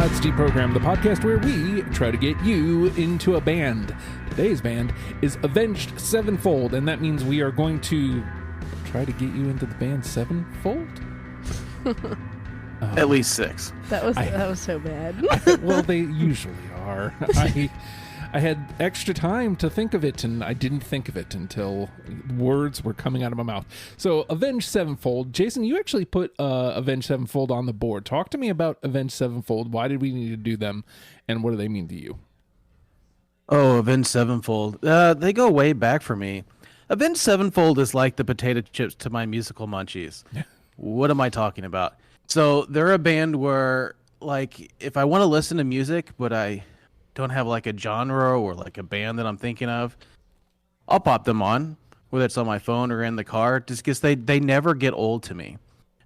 God's Deprogram, the podcast where we try to get you into a band. Today's band is Avenged Sevenfold, and that means we are going to try to get you into the band Sevenfold? At least 6. That was so bad. Well, they usually are. I had extra time to think of it, and I didn't think of it until words were coming out of my mouth. So, Avenged Sevenfold. Jason, you actually put Avenged Sevenfold on the board. Talk to me about Avenged Sevenfold. Why did we need to do them, and what do they mean to you? Oh, Avenged Sevenfold. They go way back for me. Avenged Sevenfold is like the potato chips to my musical munchies. What am I talking about? So, they're a band where, like, if I want to listen to music, but I don't have like a genre or like a band that I'm thinking of, I'll pop them on, whether it's on my phone or in the car, just because they never get old to me.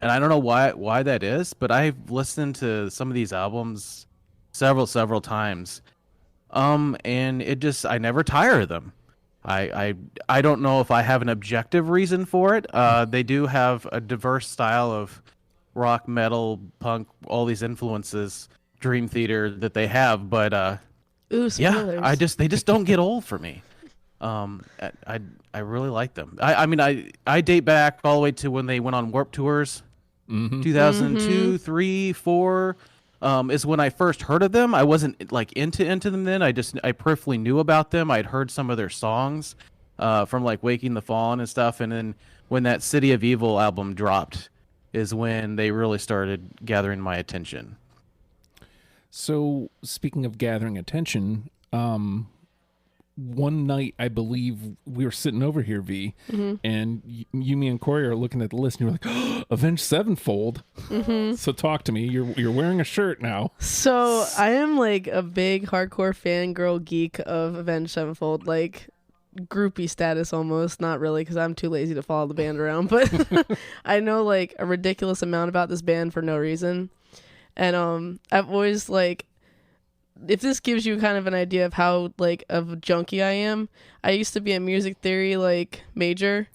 And I don't know why that is, but I've listened to some of these albums several times. And it just, I never tire of them. I don't know if I have an objective reason for it. They do have a diverse style of rock, metal, punk, all these influences, Dream Theater that they have, but Ooh, spoilers. yeah, they just don't get old for me. I really like them. I mean, I date back all the way to when they went on Warped Tours, 2002, 3, 4. Is when I first heard of them. I wasn't like into them then. I peripherally knew about them. I'd heard some of their songs from like Waking the Fallen and stuff. And then when that City of Evil album dropped, is when they really started gathering my attention. So, speaking of gathering attention, one night I believe we were sitting over here, V, and you, me, and Corey are looking at the list, and you're like, oh, Avenged Sevenfold. So talk to me. You're wearing a shirt now. So I am like a big hardcore fangirl geek of Avenged Sevenfold, like groupie status almost. Not really, because I'm too lazy to follow the band around, but I know like a ridiculous amount about this band for no reason. And I've always like, if this gives you kind of an idea of how like of a junkie I am, I used to be a music theory like major.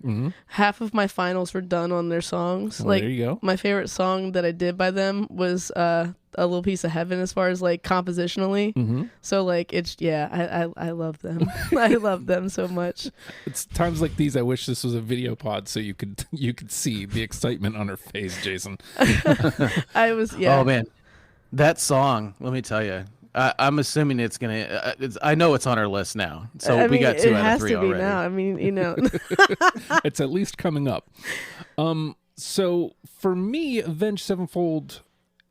Half of my finals were done on their songs. Well, like there you go. My favorite song that I did by them was A Little Piece of Heaven, as far as like compositionally. So like it's I love them. I love them so much. It's times like these I wish this was a video pod so you could see the excitement on her face, Jason. I was Oh man, that song. Let me tell you. I'm assuming it's gonna. I know it's on our list now, so I we mean, got 2 it out has of 3 to be already. now. I mean, you know. It's at least coming up. So for me, Avenged Sevenfold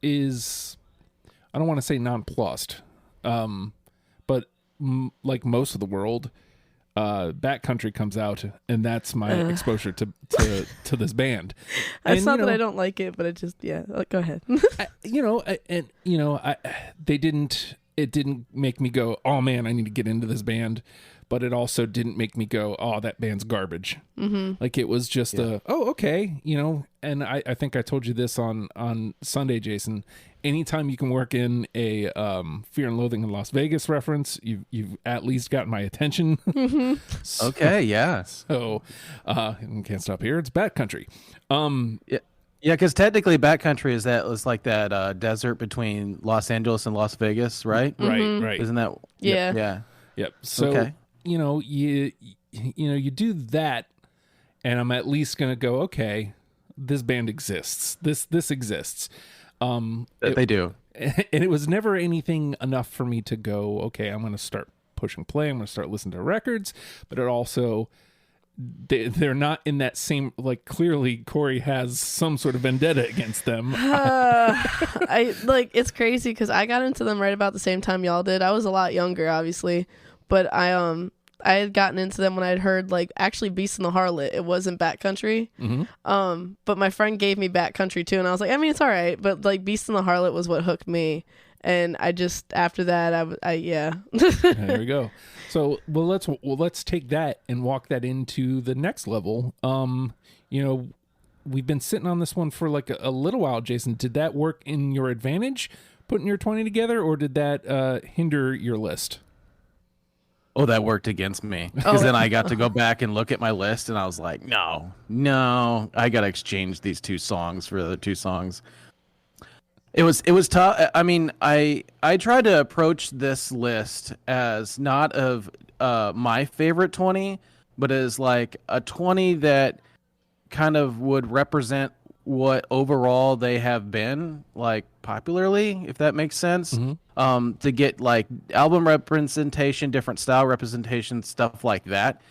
is, I don't want to say nonplussed, but like most of the world, Backcountry comes out, and that's my exposure to this band. It's not that I don't like it, but it just go ahead. It didn't make me go, oh man, I need to get into this band, but it also didn't make me go, oh, that band's garbage. Like it was just okay, and I think I told you this on Sunday, Jason. Anytime you can work in a Fear and Loathing in Las Vegas reference, you've at least gotten my attention. Okay, yeah. So, can't stop here. It's Backcountry. Yeah, because technically Backcountry is like that desert between Los Angeles and Las Vegas, right? Right. Isn't that? Yeah. Yep. So, Okay. you do that, and I'm at least gonna go, okay, this band exists. This exists. They do. And it was never anything enough for me to go, okay, I'm going to start pushing play. I'm going to start listening to records. But it also, they're not in that same, like, clearly Corey has some sort of vendetta against them. It's crazy because I got into them right about the same time y'all did. I was a lot younger, obviously, but I had gotten into them when I had heard like actually Beast and the Harlot. It wasn't Backcountry. But my friend gave me Backcountry too, and I was like, I mean, it's all right, but like Beast and the Harlot was what hooked me, and I just after that, There we go. So let's take that and walk that into the next level. We've been sitting on this one for like a little while, Jason. Did that work in your advantage, putting your 20 together, or did that hinder your list? Oh, that worked against me. Because then I got to go back and look at my list, and I was like, no, I got to exchange these 2 songs for the other 2 songs. It was tough. I mean, I tried to approach this list as not of my favorite 20, but as like a 20 that kind of would represent what overall they have been like popularly, if that makes sense. To get like album representation, different style representation, stuff like that.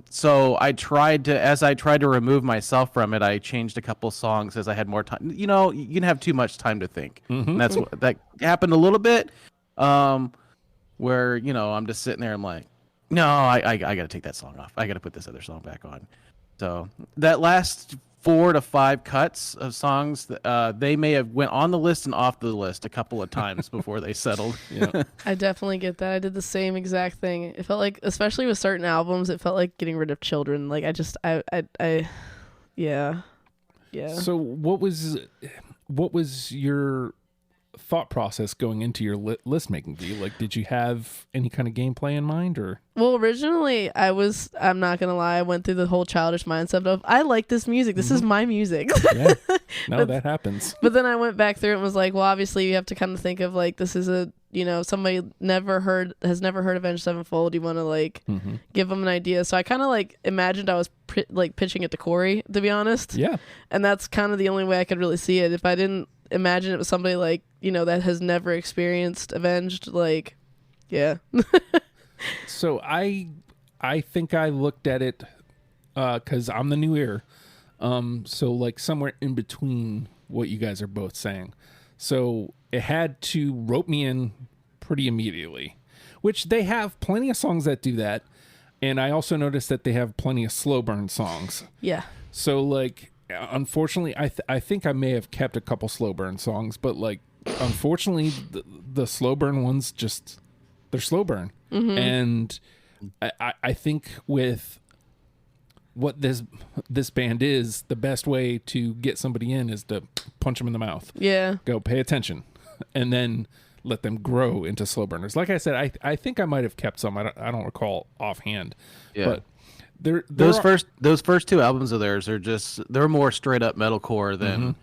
So as I tried to remove myself from it, I changed a couple songs as I had more time. You know, you can have too much time to think. And that's what that happened a little bit. Where, you know, I'm just sitting there, I'm like, no, I got to take that song off. I got to put this other song back on. So that last 4 to 5 cuts of songs, they may have went on the list and off the list a couple of times before they settled. Yeah. I definitely get that. I did the same exact thing. It felt like, especially with certain albums, it felt like getting rid of Children. Like yeah. So what was your thought process going into your list making? Like, did you have any kind of gameplay in mind, or? Well, originally I'm not gonna lie, I went through the whole childish mindset of, I like this music. This is my music. Yeah. No, that happens. But then I went back through it and was like, well, obviously you have to kind of think of like, this is a, you know, somebody has never heard Avenged Sevenfold. You want to like give them an idea. So I kind of like imagined I was like pitching it to Corey, to be honest. Yeah. And that's kind of the only way I could really see it. If I didn't imagine it was somebody like, you know, that has never experienced Avenged, like, yeah. So I think I looked at it because I'm the new ear. So like somewhere in between what you guys are both saying. So it had to rope me in pretty immediately, which they have plenty of songs that do that. And I also noticed that they have plenty of slow burn songs. Yeah. So like, unfortunately, I think I may have kept a couple slow burn songs, but like, unfortunately, the slow burn ones just, they're slow burn. And I think with what this band is, the best way to get somebody in is to punch them in the mouth. Yeah. Go pay attention, and then let them grow into slow burners. Like I said, I think I might have kept some. I don't recall offhand. Yeah. But those first 2 albums of theirs are they're more straight up metalcore than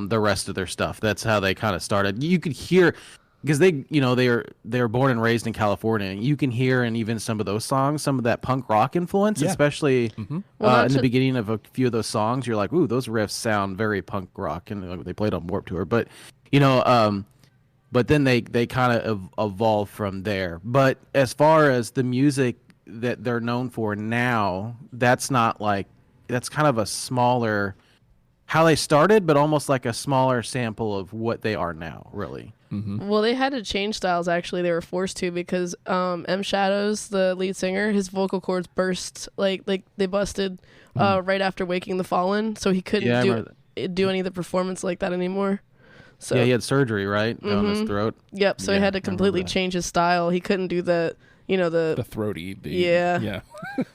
the rest of their stuff. That's how they kind of started. You could hear, because they're born and raised in California. You can hear in even some of those songs some of that punk rock influence, especially in the beginning of a few of those songs. You're like, ooh, those riffs sound very punk rock, and they played on Warped Tour. But but then they kind of evolve from there. But as far as the music that they're known for now, that's kind of a smaller, how they started, but almost like a smaller sample of what they are now, really. Well, they had to change styles, actually. They were forced to, because M. Shadows, the lead singer, his vocal cords burst, like they busted right after Waking the Fallen, so he couldn't do any of the performance like that anymore. So yeah, he had surgery, right? On his throat. Yep, so he had to completely change his style. He couldn't do the throaty. Yeah.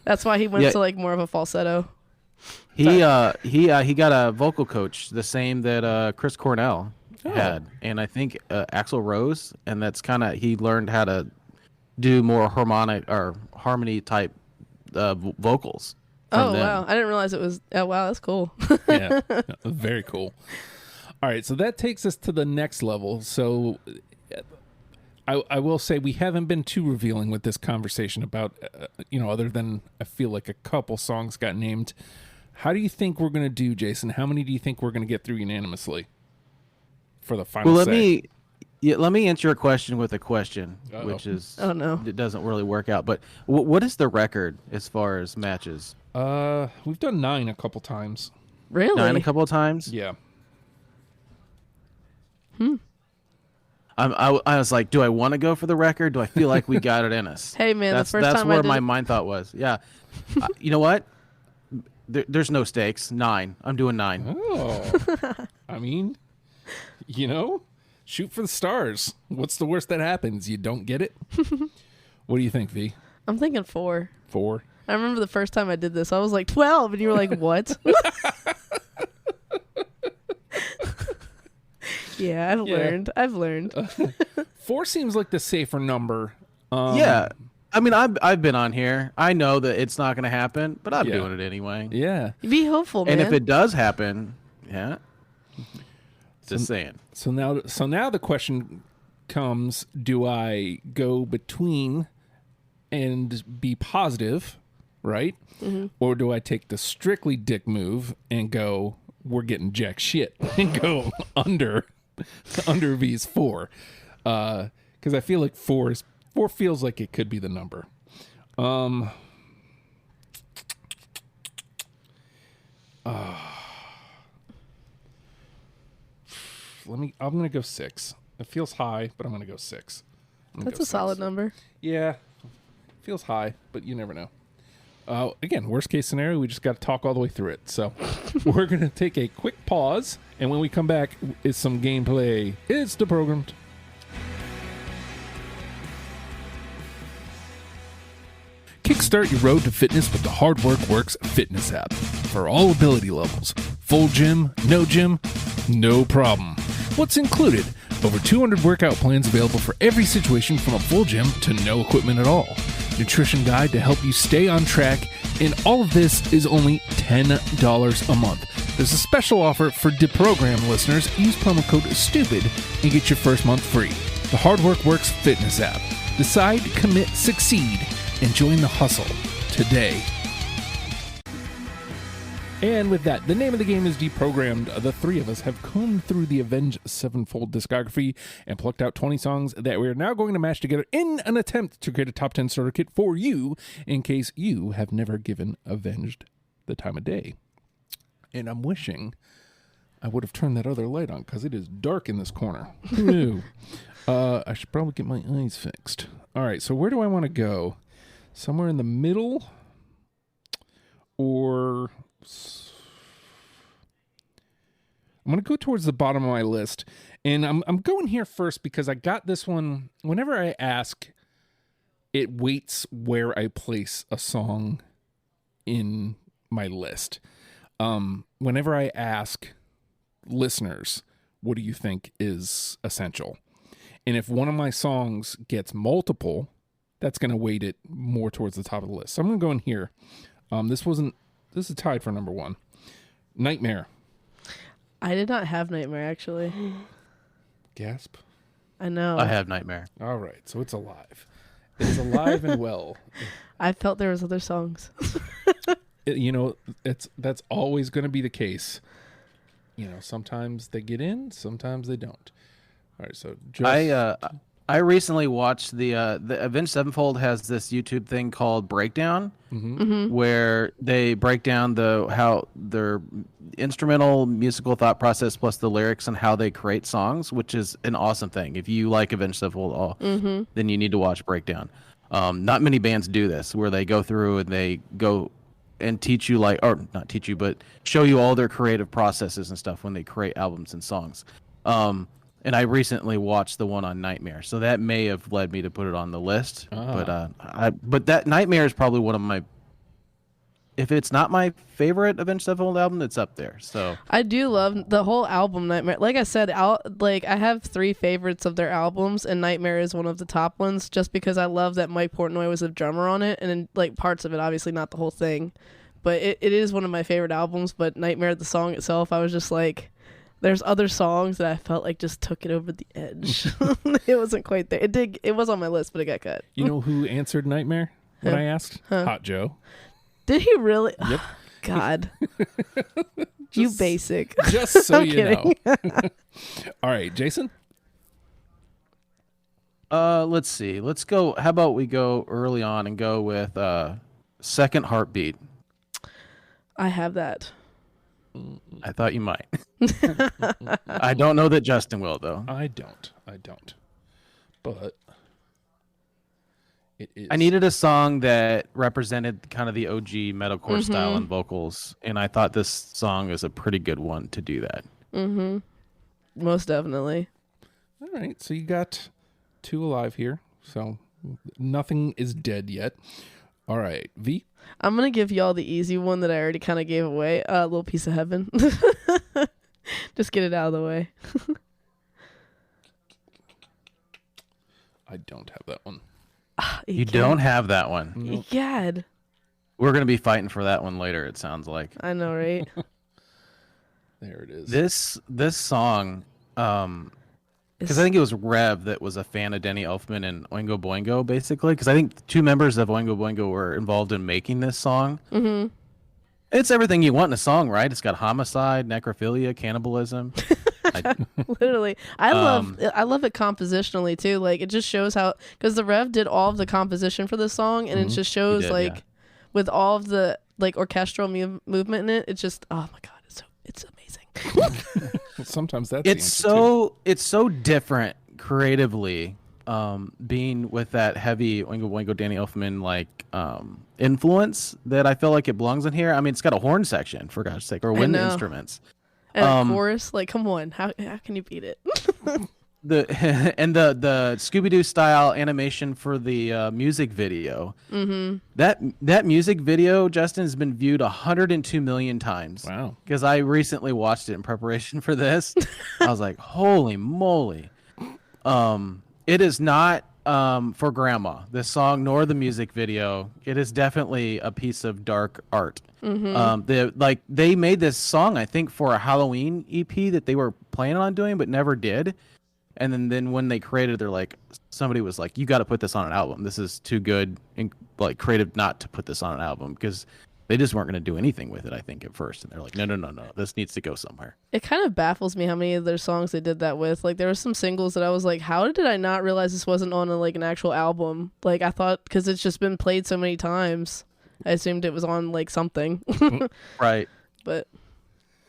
That's why he went to like more of a falsetto. He got a vocal coach, the same that Chris Cornell had, and I think Axl Rose, and that's kind of, he learned how to do more harmony type vocals. Oh wow, I didn't realize it was. Oh wow, that's cool. Yeah, very cool. All right, so that takes us to the next level. So I will say we haven't been too revealing with this conversation about, other than I feel like a couple songs got named. How do you think we're going to do, Jason? How many do you think we're going to get through unanimously for the final let me answer your question with a question, which is, it doesn't really work out. But what is the record as far as matches? We've done 9 a couple times. Really? 9 a couple of times? Yeah. I was like, do I want to go for the record? Do I feel like we got it in us? Hey, man, that's where my mind thought was. Yeah. You know what? There's no stakes. 9. I'm doing 9. Oh. I mean, shoot for the stars. What's the worst that happens? You don't get it? What do you think, V? I'm thinking 4. 4? I remember the first time I did this, I was like 12, and you were like, what? Yeah, I've learned. 4 seems like the safer number. Yeah. I mean, I've been on here. I know that it's not going to happen, but I'm doing it anyway. Yeah. Be hopeful, man. And if it does happen, yeah. Just saying. So now the question comes: do I go between and be positive, right? Or do I take the strictly dick move and go, we're getting jack shit, and go under V's 4? Because I feel like 4 feels like it could be the number. I'm gonna go 6. It feels high, but I'm gonna go 6. That's a solid number. Yeah, feels high, but you never know. Again, worst case scenario, we just got to talk all the way through it. So we're gonna take a quick pause, and when we come back, is some gameplay. It's deprogrammed. Kickstart your road to fitness with the Hard Work Works fitness app. For all ability levels, full gym, no problem. What's included? Over 200 workout plans available for every situation, from a full gym to no equipment at all. Nutrition guide to help you stay on track, and all of this is only $10 a month. There's a special offer for Deprogram listeners. Use promo code STUPID and get your first month free. The Hard Work Works fitness app. Decide, commit, succeed, and join the hustle today. And with that, the name of the game is Deprogrammed. The three of us have combed through the Avenged Sevenfold discography and plucked out 20 songs that we are now going to mash together in an attempt to create a top 10 starter kit for you, in case you have never given Avenged the time of day. And I'm wishing I would have turned that other light on, because it is dark in this corner. Who knew? I should probably get my eyes fixed. All right, so where do I want to go? Somewhere in the middle, or I'm going to go towards the bottom of my list, and I'm going here first because I got this one. Whenever I ask, it weights where I place a song in my list. Whenever I ask listeners, what do you think is essential? And if one of my songs gets multiple, that's going to weight it more towards the top of the list. So I'm going to go in here. This is tied for number 1. Nightmare. I did not have Nightmare, actually. Gasp. I know. I have Nightmare. All right, so it's alive. It's alive and well. I felt there was other songs. That's always going to be the case. Sometimes they get in, sometimes they don't. All right, so I recently watched the Avenged Sevenfold has this YouTube thing called Breakdown, where they break down how their instrumental musical thought process plus the lyrics and how they create songs, which is an awesome thing. If you like Avenged Sevenfold, then you need to watch Breakdown. Not many bands do this, where they go through and they go and teach you, or not teach you, but show you all their creative processes and stuff when they create albums and songs. And I recently watched the one on Nightmare, so that may have led me to put it on the list. But that Nightmare is probably one of my, if it's not my favorite Avenged Sevenfold album, it's up there. So I do love the whole album, Nightmare. Like I said, I have 3 favorites of their albums, and Nightmare is one of the top ones, just because I love that Mike Portnoy was a drummer on it, and parts of it, obviously not the whole thing, but it is one of my favorite albums. But Nightmare, the song itself, I was just like, there's other songs that I felt like just took it over the edge. It wasn't quite there. It was on my list, but it got cut. You know who answered Nightmare when I asked? Hot Joe. Did he really? Yep. God. You basic. Just so you kidding. know. All right, Jason? Let's see. Let's go. How about we go early on and go with Second Heartbeat? I have that. I thought you might. I don't know that Justin will, though. I don't. But it is. I needed a song that represented kind of the OG metalcore style and vocals, and I thought this song is a pretty good one to do that. Most definitely. All right, so you got 2 alive here, so nothing is dead yet. All right, V? I'm going to give y'all the easy one that I already kind of gave away. A Little Piece of Heaven. Just get it out of the way. I don't have that one. You don't have that one? Nope. God. We're going to be fighting for that one later, it sounds like. I know, right? There it is. This song Because I think it was Rev that was a fan of Danny Elfman and Oingo Boingo, basically. Because I think 2 members of Oingo Boingo were involved in making this song. Mm-hmm. It's everything you want in a song, right? It's got homicide, necrophilia, cannibalism. Literally, I love it compositionally too. Like it just shows how, because the Rev did all of the composition for this song, and it just shows with all of the like orchestral movement in it. It's just, oh my god, it's amazing. Sometimes that's it's so different creatively. Being with that heavy Oingo Boingo Danny Elfman influence, that I feel like it belongs in here. I mean, it's got a horn section, for God's sake, or wind instruments. And a chorus, like, come on, how can you beat it? the Scooby-Doo style animation for the music video. Mm-hmm. That music video, Justin, has been viewed 102 million times. Wow! Because I recently watched it in preparation for this. I was like, holy moly! It is not for grandma, this song, nor the music video. It is definitely a piece of dark art. Mm-hmm. They made this song, I think, for a Halloween EP that they were planning on doing but never did. And then when they created, somebody was like, you got to put this on an album. This is too good and like creative not to put this on an album, because they just weren't going to do anything with it, I think, at first. And they're like, no, this needs to go somewhere. It kind of baffles me how many of their songs they did that with. Like, there were some singles that I was like, how did I not realize this wasn't on an actual album? Like, I thought, because it's just been played so many times, I assumed it was on, like, something. Right. But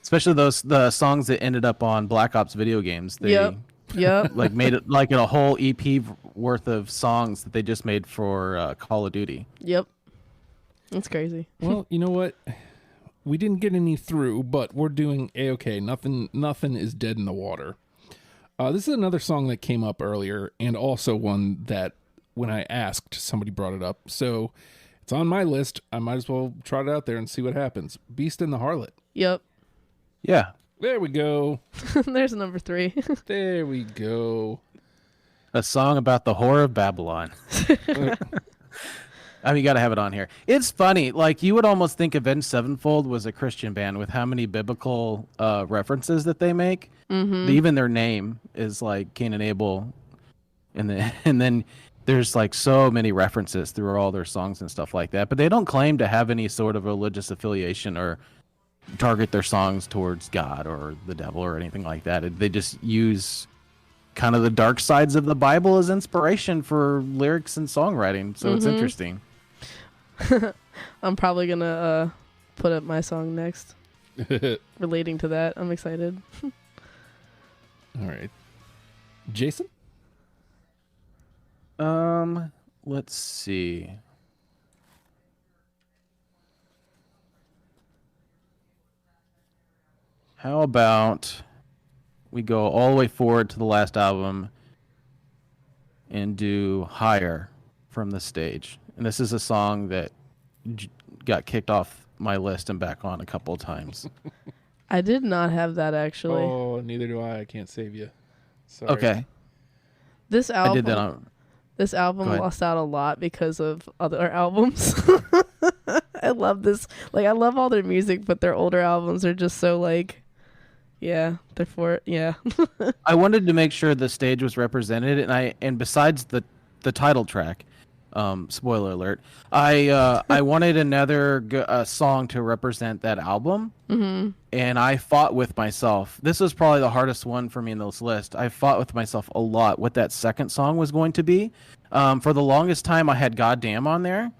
especially the songs that ended up on Black Ops video games. They like made it like a whole EP worth of songs that they just made for Call of Duty. Yep. That's crazy. Well, you know what? We didn't get any through, but we're doing A-okay. Nothing is dead in the water. This is another song that came up earlier, and also one that when I asked, somebody brought it up. So it's on my list. I might as well trot it out there and see what happens. Beast and the Harlot. Yep. Yeah. There we go. There's number 3. There we go. A song about the whore of Babylon. I mean, you got to have it on here. It's funny. Like, you would almost think Avenged Sevenfold was a Christian band with how many biblical references that they make. Mm-hmm. Even their name is like Cain and Abel. And then there's like so many references through all their songs and stuff like that. But they don't claim to have any sort of religious affiliation or target their songs towards God or the devil or anything like that. They just use kind of the dark sides of the Bible as inspiration for lyrics and songwriting. So It's interesting. I'm probably gonna put up my song next relating to that. I'm excited. All right, Jason. Let's see. How about we go all the way forward to the last album and do Higher from the Stage? And this is a song that got kicked off my list and back on a couple of times. I did not have that, actually. Oh, neither do I. I can't save you. Sorry. Okay. This album, I did that on... This album lost out a lot because of other albums. I love this. Like, I love all their music, but their older albums are just so, like... Yeah, I wanted to make sure the stage was represented, and besides the title track, spoiler alert, I wanted another song to represent that album, and I fought with myself. This was probably the hardest one for me in this list. I fought with myself a lot what that second song was going to be. For the longest time, I had Goddamn on there,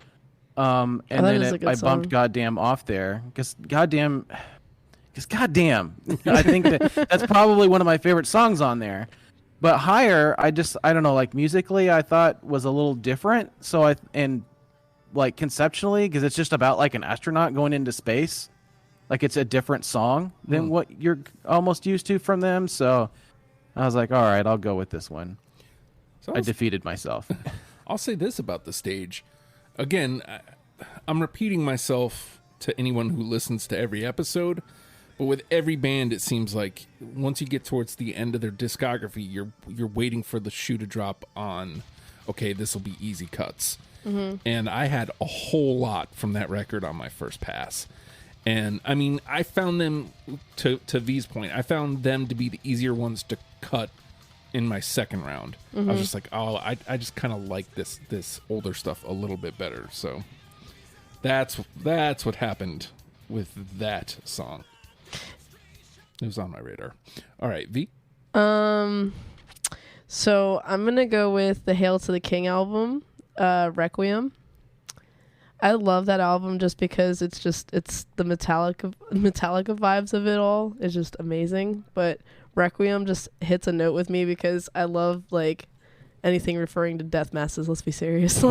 and then I bumped Goddamn off there because Goddamn, I think that's probably one of my favorite songs on there. But Higher, I don't know, like musically, I thought was a little different. So like conceptually, because it's just about like an astronaut going into space. Like it's a different song than what you're almost used to from them. So I was like, all right, I'll go with this one. So I defeated myself. I'll say this about the stage. Again, I'm repeating myself to anyone who listens to every episode. But with every band, it seems like once you get towards the end of their discography, you're waiting for the shoe to drop on, okay, this will be easy cuts. Mm-hmm. And I had a whole lot from that record on my first pass. And I mean, I found them to V's point. I found them to be the easier ones to cut in my second round. I was just like, oh, I just kind of like this older stuff a little bit better. So that's what happened with that song. It was on my radar. All right, V. So I'm gonna go with the Hail to the King album, Requiem. I love that album just because it's the Metallica vibes of it all. It's just amazing. But Requiem just hits a note with me because I love like anything referring to death masses. Let's be serious.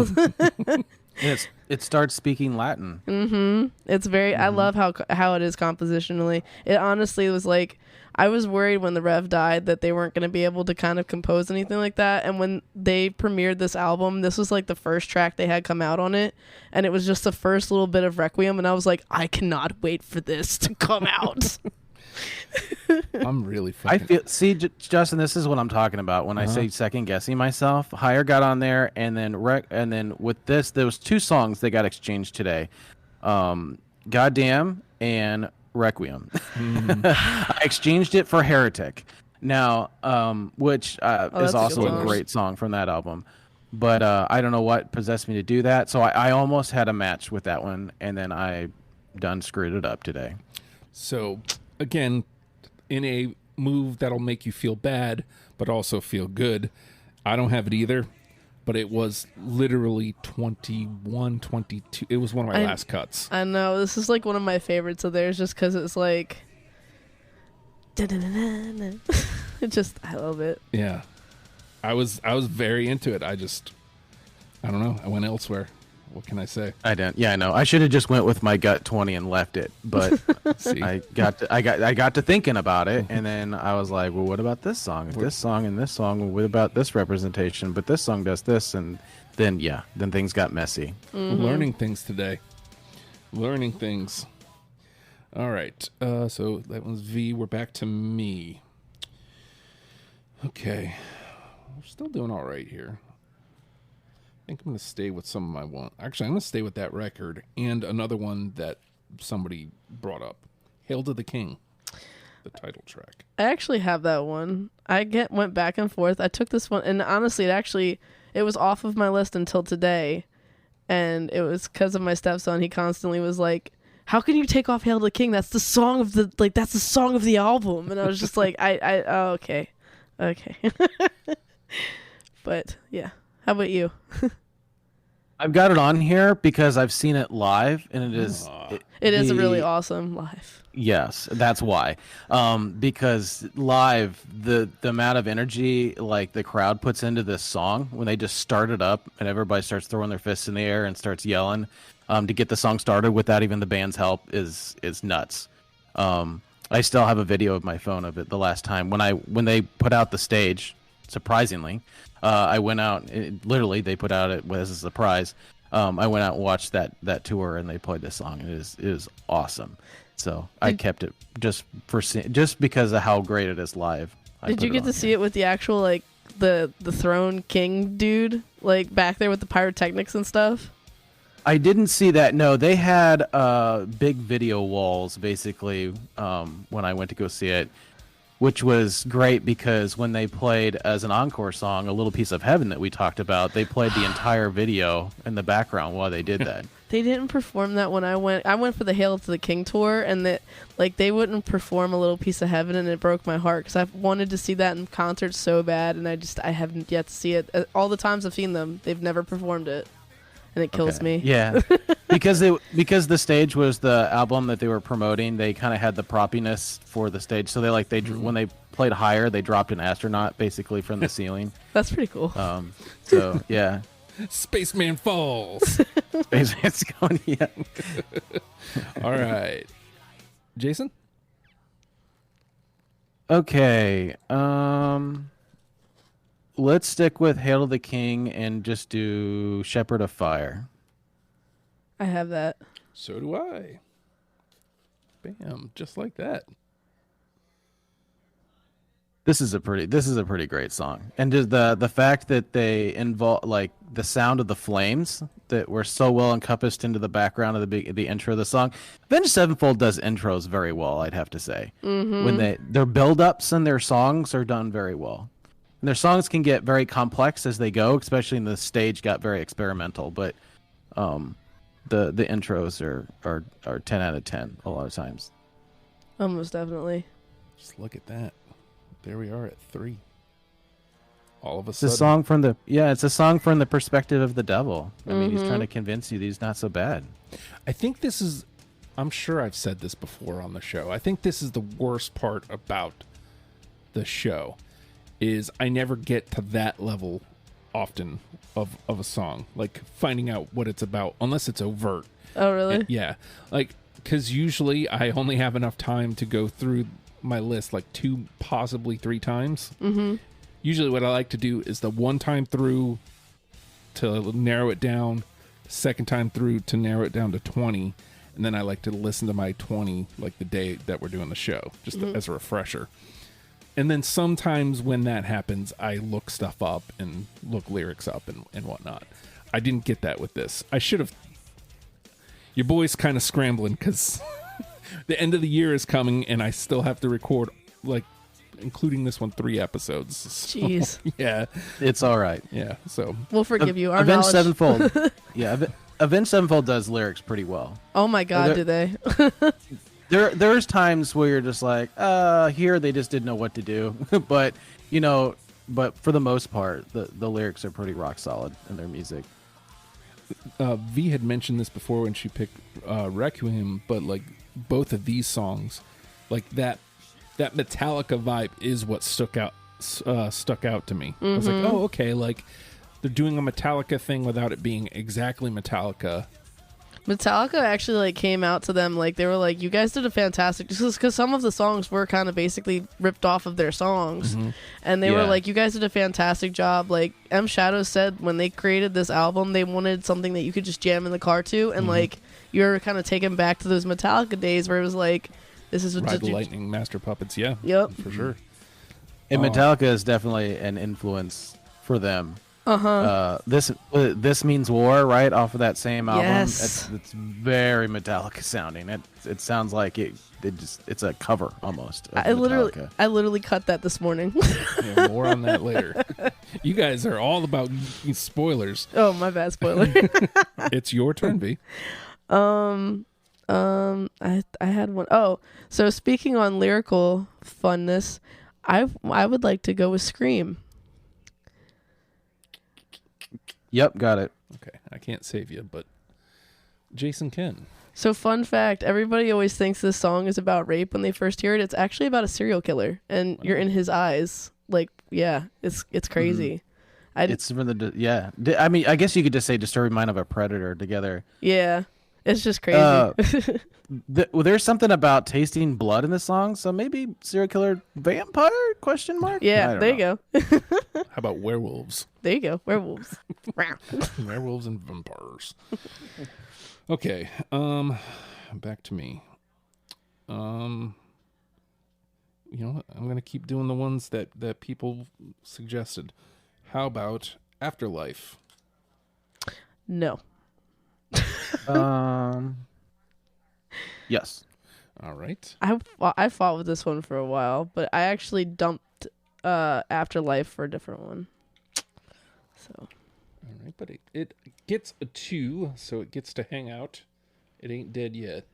It starts speaking Latin. It's very. I love how it is compositionally. It honestly was like I was worried when the Rev died that they weren't going to be able to kind of compose anything like that. And when they premiered this album, this was like the first track they had come out on it, and it was just the first little bit of Requiem, and I was like, I cannot wait for this to come out. I'm really fucking... Justin, this is what I'm talking about when I say second guessing myself. Higher got on there, and then with this, there was 2 songs that got exchanged today. Goddamn and Requiem. I exchanged it for Heretic. Now, which is also a great song from that album. But I don't know what possessed me to do that. So I almost had a match with that one, and then I done screwed it up today. So again, in a move that'll make you feel bad but also feel good, I don't have it either, but it was literally 21, 22. It was one of my last cuts. I know, this is like one of my favorites of theirs just because it's like it just, I love it. Yeah, I was very into it. I don't know, I went elsewhere. What can I say? I didn't. Yeah, I know. I should have just went with my gut 20 and left it, but I got to thinking about it, and then I was like, well, what about this song? This song and this song. What about this representation? But this song does this, and then things got messy. Learning things today. Learning things. All right. So that was V. We're back to me. Okay. We're still doing all right here. I think I'm going to stay with some of my one. Actually, I'm going to stay with that record and another one that somebody brought up. Hail to the King, the title track. I actually have that one. Went back and forth. I took this one, and honestly, it was off of my list until today, and it was because of my stepson. He constantly was like, "How can you take off Hail to the King? That's the song of the album." And I was just like, oh, okay. But yeah. How about you? I've got it on here because I've seen it live, and it is really awesome live. Yes, that's why. Because live, the amount of energy like the crowd puts into this song when they just start it up and everybody starts throwing their fists in the air and starts yelling to get the song started without even the band's help is nuts. I still have a video of my phone of it the last time when they put out the stage. Surprisingly, I went out. Literally, they put out it as a surprise. I went out and watched that tour, and they played this song. It is awesome. So I kept it just because of how great it is live. Did you get to see it with the actual like the throne king dude like back there with the pyrotechnics and stuff? I didn't see that. No, they had big video walls basically when I went to go see it. Which was great because when they played as an encore song, A Little Piece of Heaven that we talked about, they played the entire video in the background while they did that. They didn't perform that when I went. I went for the Hail to the King tour, and they wouldn't perform A Little Piece of Heaven, and it broke my heart because I've wanted to see that in concert so bad, and I haven't yet to see it. All the times I've seen them, they've never performed it. And it kills me. Yeah, because the stage was the album that they were promoting. They kind of had the proppiness for the stage, so when they played Higher, they dropped an astronaut basically from the ceiling. That's pretty cool. So yeah, Spaceman Falls. Spaceman's going. Yeah. All right, Jason. Okay. Let's stick with Hail to the King and just do Shepherd of Fire. I have that. So do I. Bam, just like that. This is a pretty great song, and just the fact that they involve like the sound of the flames that were so well encompassed into the background of the intro of the song. Avenged Sevenfold does intros very well, I'd have to say. When their build-ups and their songs are done very well. And their songs can get very complex as they go, especially in the stage got very experimental. But the intros are 10 out of 10 a lot of times. Almost definitely. Just look at that. There we are at 3. All of a It's sudden. it's a song from the perspective of the devil. I mean, he's trying to convince you that he's not so bad. I think this is, I'm sure I've said this before on the show. I think this is the worst part about the show is I never get to that level often of a song, like finding out what it's about, unless it's overt. Oh, really? Yeah. Like, because usually I only have enough time to go through my list like 2, possibly 3 times. Usually what I like to do is the one time through to narrow it down, second time through to narrow it down to 20, and then I like to listen to my 20 like the day that we're doing the show, just as a refresher. And then sometimes when that happens, I look stuff up and look lyrics up and whatnot. I didn't get that with this. I should have. Your boy's kind of scrambling because the end of the year is coming and I still have to record, like, including this one, 3 episodes. So, Jeez. Yeah. It's all right. Yeah. So We'll forgive you. Our Avenged knowledge. Sevenfold. Avenged Sevenfold does lyrics pretty well. Oh my God, do they? There's times where you're just like, here they just didn't know what to do. But for the most part, the lyrics are pretty rock solid in their music. V had mentioned this before when she picked Requiem, but like both of these songs, like that Metallica vibe is what stuck out to me. I was like, oh, okay, like they're doing a Metallica thing without it being exactly Metallica. Metallica actually like came out to them like they were like, you guys did a fantastic, just because some of the songs were kind of basically ripped off of their songs, and they were like, you guys did a fantastic job. Like M Shadows said when they created this album, they wanted something that you could just jam in the car to, and like you're kind of taken back to those Metallica days where it was like, this is what Ride the Lightning, Master Puppets, yeah, Yep, for sure. And Metallica is definitely an influence for them. This Means War, right off of that same album. Yes. It's very Metallica sounding. It sounds like it's a cover almost. I literally cut that this morning. Yeah, more on that later. You guys are all about spoilers. Oh, my bad, spoiler. It's your turn, V. I had one. Oh, so speaking on lyrical funness, I would like to go with Scream. Yep, got it. Okay, I can't save you, but Jason can. So fun fact, everybody always thinks this song is about rape when they first hear it. It's actually about a serial killer, and you're in his eyes. Like, yeah, it's crazy. It's from the I mean, I guess you could just say disturbing mind of a predator together. Yeah, it's just crazy. There's something about tasting blood in the song, so maybe serial killer vampire ? Yeah, there you go. How about werewolves? There you go, werewolves. Werewolves and vampires. Okay, back to me. You know what? I'm gonna keep doing the ones that people suggested. How about Afterlife? No. Yes. All right. I fought with this one for a while, but I actually dumped Afterlife for a different one. So. All right, but it gets a 2, so it gets to hang out. It ain't dead yet,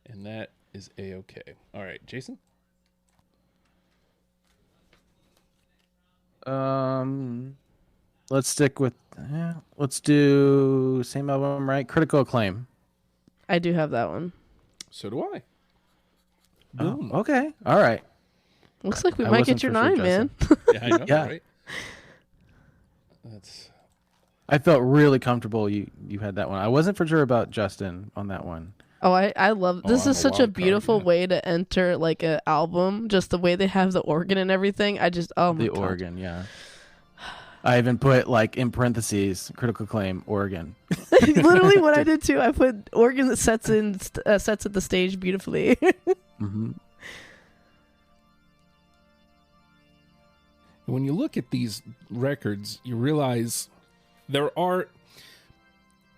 and that is A-okay. All right, Jason. Let's stick with. Let's do same album, right? Critical Acclaim. I do have that one. So do I. Boom. Oh, okay. All right. Looks like we I might wasn't get your for sure, 9, man. Yeah, I know, Yeah. right? That's. I felt really comfortable you had that one. I wasn't for sure about Justin on that one. Oh, I love this. I'm Is a such a wild card, beautiful yeah. way to enter like an album. Just the way they have the organ and everything. I just my The God. organ, yeah. I even put like in parentheses Critical Acclaim organ. Literally what I did too. I put organ that sets at the stage beautifully. Mm-hmm. When you look at these records, you realize there are,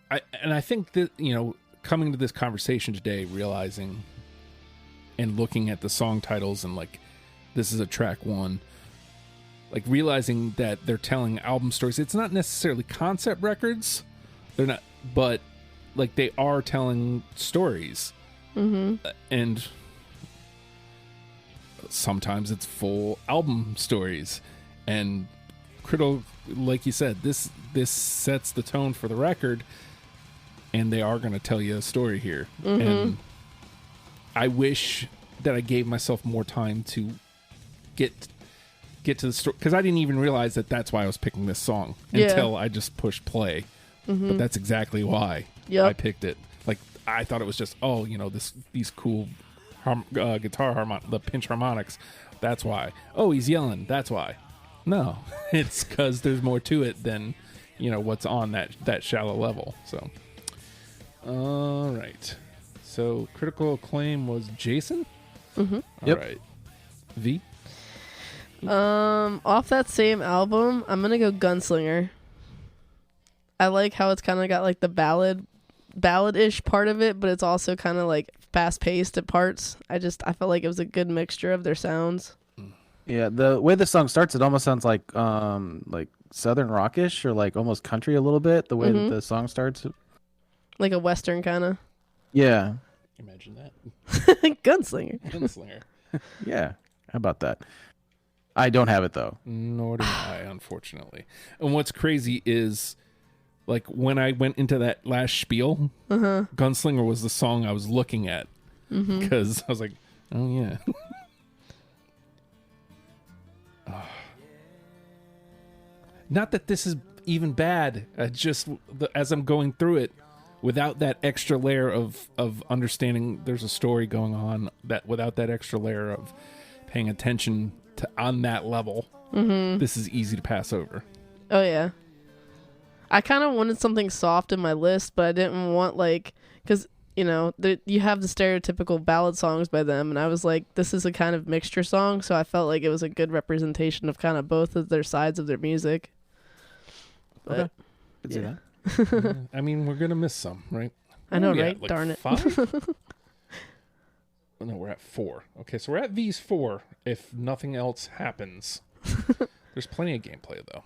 I think that, coming to this conversation today, realizing and looking at the song titles and like, this is a track one, like realizing that they're telling album stories. It's not necessarily concept records. They're not, but like they are telling stories. And sometimes it's full album stories. And Critical, like you said, this sets the tone for the record, and they are going to tell you a story here. And I wish that I gave myself more time to get to the story, because I didn't even realize that that's why I was picking this song until I just pushed play. But that's exactly why I picked it. Like I thought it was just these cool guitar the pinch harmonics. That's why. Oh, he's yelling. That's why. No, it's because there's more to it than what's on that shallow level. So, all right. So Critical Acclaim was Jason. All right. V. Off that same album, I'm gonna go Gunslinger. I like how it's kind of got like the ballad-ish part of it, but it's also kind of like fast-paced at parts. I felt like it was a good mixture of their sounds. Yeah, the way the song starts, it almost sounds like southern rockish or like almost country a little bit. The way that the song starts, like a western kind of. Yeah. Imagine that. Gunslinger. Yeah. How about that? I don't have it though. Nor do I, unfortunately. And what's crazy is, like, when I went into that last spiel, Gunslinger was the song I was looking at, because I was like, oh yeah. Not that this is even bad. Just as I'm going through it, without that extra layer of understanding there's a story going on, that without that extra layer of paying attention to on that level, this is easy to pass over. Oh yeah. I kind of wanted something soft in my list, but I didn't want because you have the stereotypical ballad songs by them, and I was like, this is a kind of mixture song, so I felt like it was a good representation of kind of both of their sides of their music. But, okay. Could see that. I mean, we're gonna miss some, right? I know, right? Like darn it. 5? No, we're at 4. Okay, so we're at these 4. If nothing else happens, there's plenty of gameplay though.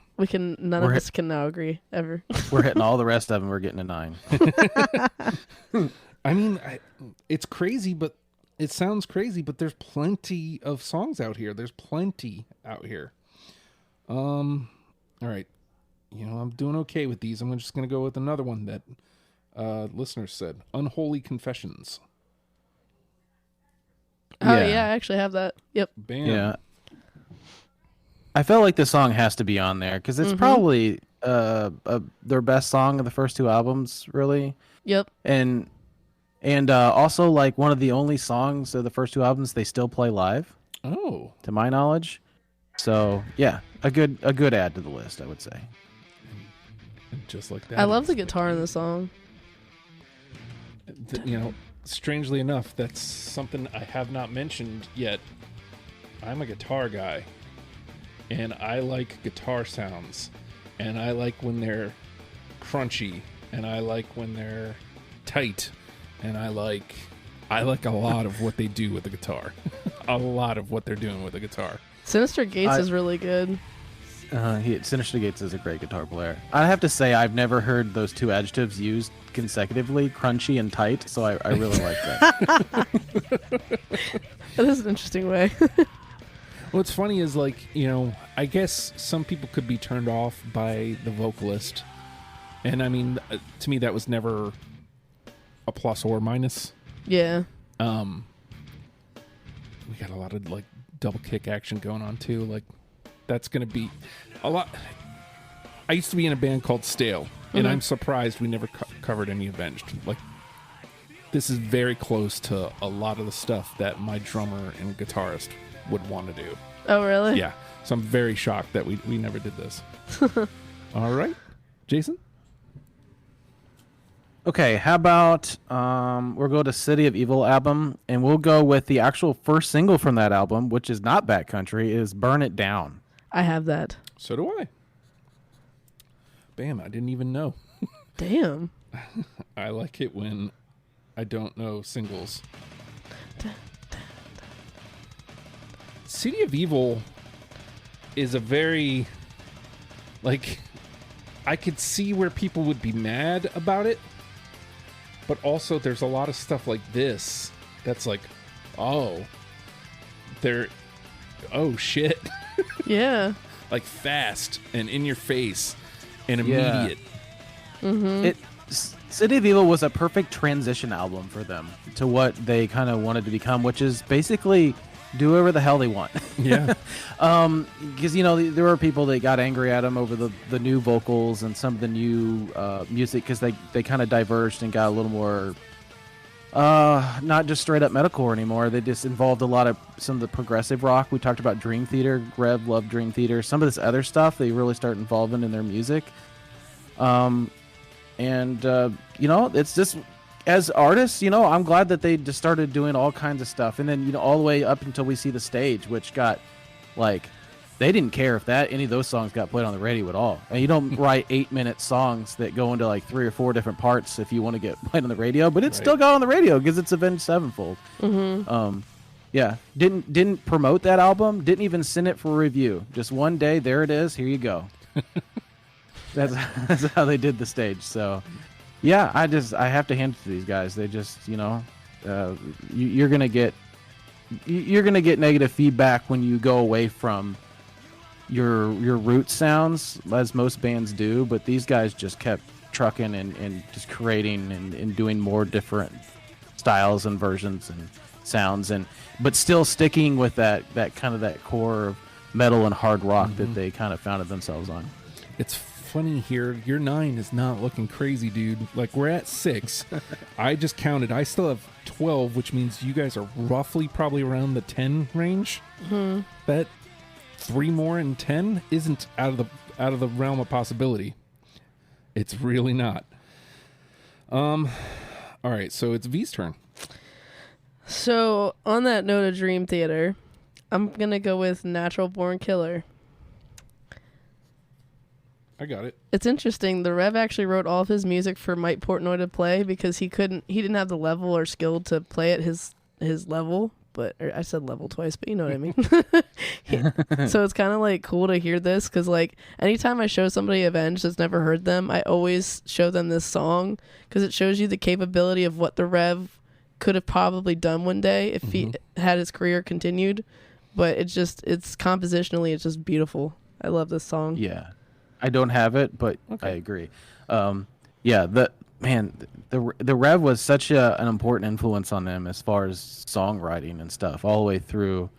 None of us can now agree ever. We're hitting all the rest of them. We're getting a 9. I mean, it's crazy, but it sounds crazy, but there's plenty of songs out here. There's plenty out here. All right. I'm doing okay with these. I'm just going to go with another one that listeners said. Unholy Confessions. Oh, yeah, I actually have that. Yep. Bam. Yeah. I felt like the song has to be on there because it's probably their best song of the first 2 albums, really. Yep. And also like one of the only songs of the first 2 albums they still play live. Oh. To my knowledge. So, yeah, a good add to the list, I would say. And just like that. I love the guitar in the song. Strangely enough, that's something I have not mentioned yet. I'm a guitar guy, and I like guitar sounds, and I like when they're crunchy, and I like when they're tight, and I like a lot of what they do with the guitar. A lot of what they're doing with the guitar. Sinister Gates is really good. Sinister Gates is a great guitar player. I have to say, I've never heard those 2 adjectives used consecutively, crunchy and tight, so I really like that. That is an interesting way. What's funny is, I guess some people could be turned off by the vocalist. And, I mean, to me, that was never a plus or minus. Yeah. We got a lot of, double kick action going on, too. That's going to be a lot. I used to be in a band called Stale, and I'm surprised we never covered any Avenged. This is very close to a lot of the stuff that my drummer and guitarist would want to do. Oh, really? Yeah. So I'm very shocked that we never did this. All right. Jason? Okay, how about we'll go to City of Evil album, and we'll go with the actual first single from that album, which is not Backcountry, is Burn It Down. I have that. So do I. Bam, I didn't even know. Damn. I like it when I don't know singles. City of Evil is a very, like, I could see where people would be mad about it, but also there's a lot of stuff like this that's like, oh shit. Yeah. Like fast and in your face and immediate. City of Evil was a perfect transition album for them to what they kind of wanted to become, which is basically do whatever the hell they want. Yeah. Because, there were people that got angry at them over the new vocals and some of the new music because they kind of diverged and got a little more not just straight up metalcore anymore. They just involved a lot of some of the progressive rock. We talked about Dream Theater. Rev loved Dream Theater. Some of this other stuff they really start involving in their music. It's just, as artists, I'm glad that they just started doing all kinds of stuff. And then, all the way up until we see the stage, which got, like, they didn't care if any of those songs got played on the radio at all. And you don't write 8-minute songs that go into, like, 3 or 4 different parts if you want to get played on the radio. But it still got on the radio because it's Avenged Sevenfold. Yeah. Didn't promote that album. Didn't even send it for review. Just one day, there it is. Here you go. That's how they did the stage. So, yeah, I have to hand it to these guys. They just, you're gonna get negative feedback when you go away from your root sounds, as most bands do. But these guys just kept trucking and just creating and doing more different styles and versions and sounds, but still sticking with that kind of that core of metal and hard rock that they kind of founded themselves on. It's funny here. Your 9 is not looking crazy, dude. Like, we're at 6. I just counted. I still have 12, which means you guys are roughly probably around the 10 range. That 3 more and 10 isn't out of the realm of possibility. It's really not. All right, so it's V's turn. So, on that note of Dream Theater, I'm going to go with Natural Born Killer. I got it. It's interesting. The Rev actually wrote all of his music for Mike Portnoy to play because he didn't have the level or skill to play at his level. But I said level twice, but you know what I mean. So it's kind of like cool to hear this because, like, anytime I show somebody Avenged that's never heard them, I always show them this song because it shows you the capability of what the Rev could have probably done one day if he had his career continued. But it's compositionally, it's just beautiful. I love this song. Yeah. I don't have it, but I agree. The Rev was such an important influence on them as far as songwriting and stuff, all the way through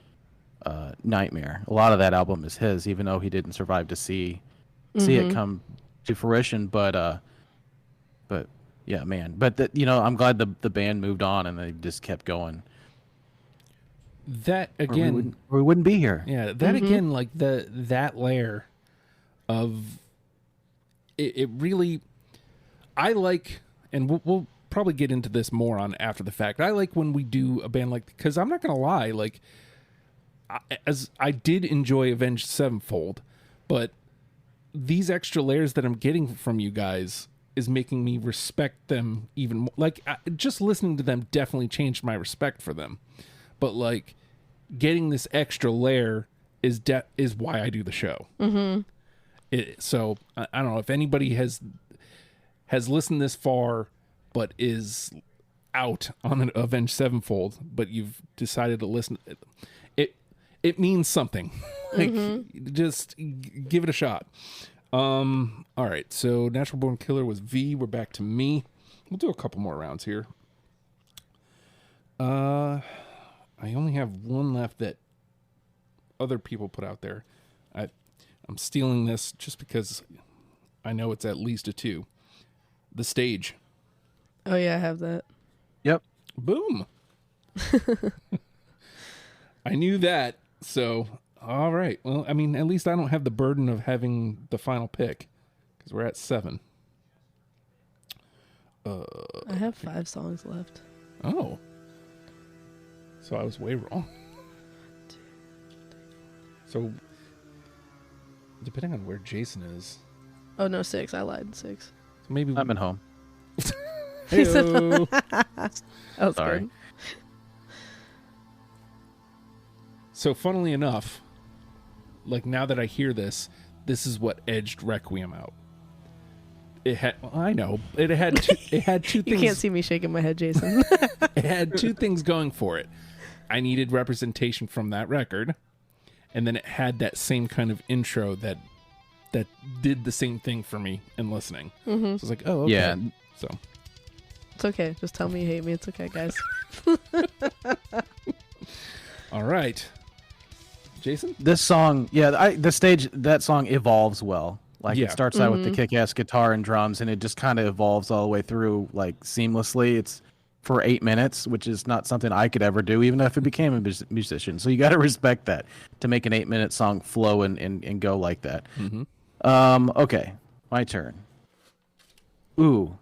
Nightmare. A lot of that album is his, even though he didn't survive to see it come to fruition. But yeah, man. But I'm glad the band moved on and they just kept going. That again, we wouldn't be here. Yeah, that again, like that layer of it really, I like, and we'll probably get into this more on after the fact. I like when we do a band like, because I'm not gonna lie, like, as I did enjoy Avenged Sevenfold, but these extra layers that I'm getting from you guys is making me respect them even more. Like, just listening to them definitely changed my respect for them, but like getting this extra layer is why I do the show. So I don't know if anybody has listened this far but is out on an Avenged Sevenfold, but you've decided to listen. It means something. Like, just give it a shot. All right, so Natural Born Killer was V. We're back to me. We'll do a couple more rounds here. I only have one left that other people put out there. I'm stealing this just because I know it's at least a 2. The Stage. Oh, yeah, I have that. Yep. Boom. I knew that. So, all right. Well, I mean, at least I don't have the burden of having the final pick because we're at 7. I have 5 songs left. Oh. So I was way wrong. So Depending on where Jason is. Oh no, 6. I lied. 6. So maybe I'm at home. Hey-o. That was Sorry. good. So funnily enough, like now that I hear this is what edged Requiem out. It had I know. It had two things. You can't see me shaking my head, Jason. It had two things going for it. I needed representation from that record, and then it had that same kind of intro that did the same thing for me in listening. So I was like, oh, okay. Yeah. So It's okay. Just tell me you hate me. It's okay, guys. all right, Jason. This song, that song evolves well. Like Yeah. it starts out with the kick-ass guitar and drums, and it just kind of evolves all the way through, like seamlessly. It's for 8 minutes, which is not something I could ever do, even if I became a musician. So you got to respect that to make an 8-minute song flow and go like that. Okay, my turn. Ooh,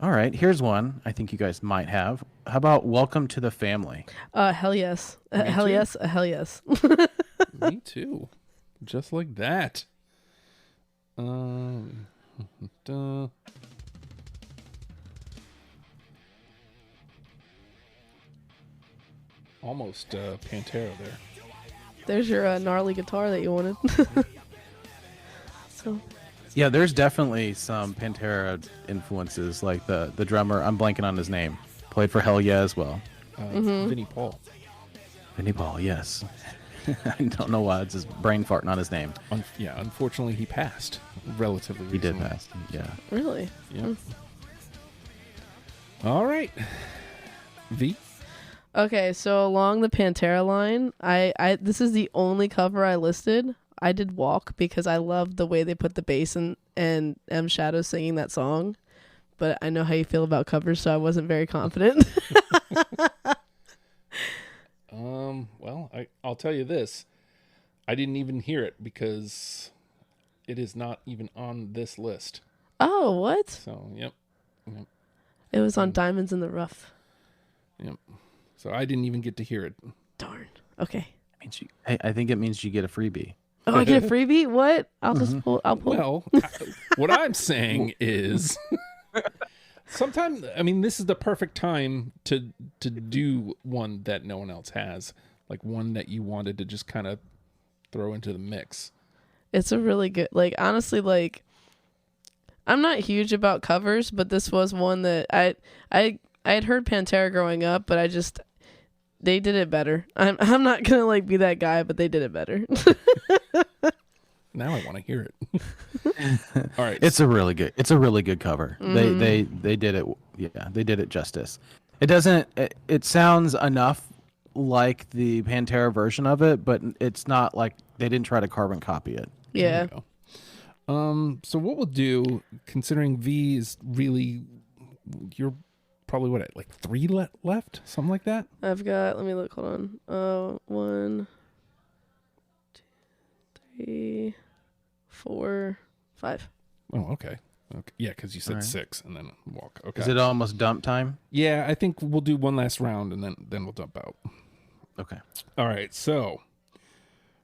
all right. Here's one I think you guys might have. How about "Welcome to the Family"? Hell yes. Hell too. yes. Hell yes. Me too. Just like that. Almost Pantera there. There's your gnarly guitar that you wanted. So Yeah, there's definitely some Pantera influences. Like the drummer, I'm blanking on his name, played for Hell Yeah as well. Vinnie Paul. Vinnie Paul, yes. I don't know why it's just brain farting on his name. Unfortunately, he passed relatively He did recently. pass. Yeah. really, Yep. All right. V. okay. So along the Pantera line, I this is the only cover I listed. I did Walk because I loved the way they put the bass in and M Shadow singing that song. But I know how you feel about covers, so I wasn't very confident. Well, I'll tell you this. I didn't even hear it because it is not even on this list. Oh, what? So, yep. It was on Diamonds in the Rough. Yep. So I didn't even get to hear it. Darn. Okay. I think it means you get a freebie. Oh, I get a freebie? What? I'll just pull. I'll pull. Well, what I'm saying is sometimes, I mean, this is the perfect time to do one that no one else has. Like one that you wanted to just kind of throw into the mix. It's a really good, like, honestly, like, I'm not huge about covers, but this was one that I had heard Pantera growing up, but they did it better. I'm not gonna like be that guy, but they did it better. Now I want to hear it. All right. It's a really good cover. Mm-hmm. They did it. Yeah, they did it justice. It doesn't. It sounds enough like the Pantera version of it, but it's not like they didn't try to carbon copy it. Yeah. So what we'll do, considering V is really, you're probably what, like 3 left, something like that. I've got. Let me look. Hold on. 1, 2, 3, 4, 5. Oh, okay. Yeah, because you said All right. 6 and then walk. Okay. Is it almost dump time? Yeah, I think we'll do one last round and then we'll dump out. Okay. All right. So,